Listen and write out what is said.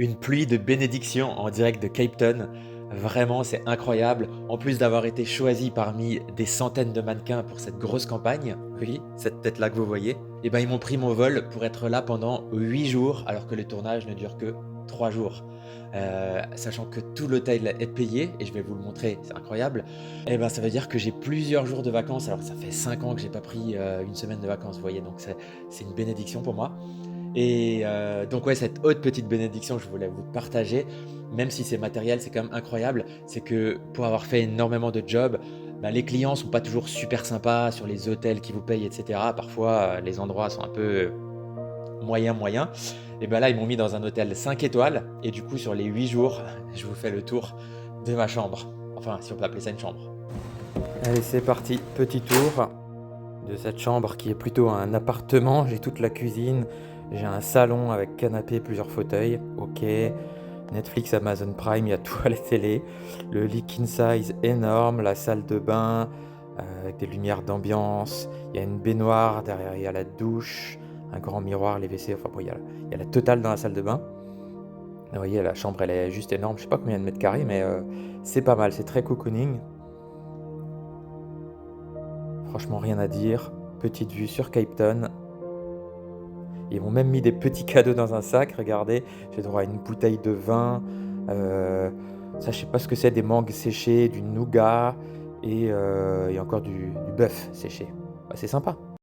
Une pluie de bénédictions en direct de Cape Town. Vraiment, c'est incroyable. En plus d'avoir été choisi parmi des centaines de mannequins pour cette grosse campagne, oui, cette tête-là que vous voyez, eh ben, ils m'ont pris mon vol pour être là pendant 8 jours, alors que le tournage ne dure que 3 jours. Sachant que tout l'hôtel est payé, et je vais vous le montrer, c'est incroyable. Eh ben, ça veut dire que j'ai plusieurs jours de vacances. Alors, ça fait 5 ans que j'ai pas pris une semaine de vacances, vous voyez, donc c'est une bénédiction pour moi. Et donc ouais, cette autre petite bénédiction, je voulais vous partager, même si c'est matériel, c'est quand même incroyable. C'est que pour avoir fait énormément de jobs, bah, les clients sont pas toujours super sympas sur les hôtels qui vous payent, et cetera. Parfois, les endroits sont un peu, moyens. Et ben là, ils m'ont mis dans un hôtel 5 étoiles et du coup, sur les 8 jours, je vous fais le tour de ma chambre. Enfin, si on peut appeler ça une chambre. Allez, c'est parti, petit tour de cette chambre qui est plutôt un appartement. J'ai toute la cuisine, j'ai un salon avec canapé, plusieurs fauteuils, ok. Netflix, Amazon Prime, il y a tout à la télé. Le lit king size énorme, la salle de bain avec des lumières d'ambiance. Il y a une baignoire, derrière il y a la douche, un grand miroir, les WC, enfin bon, il y a la totale dans la salle de bain. Vous voyez, la chambre elle est juste énorme, je sais pas combien de mètres carrés, mais c'est pas mal, c'est très cocooning. Franchement, rien à dire. Petite vue sur Cape Town. Ils m'ont même mis des petits cadeaux dans un sac, regardez. J'ai droit à une bouteille de vin. Ça, je sais pas ce que c'est, des mangues séchées, du nougat et encore du bœuf séché. Bah, c'est sympa.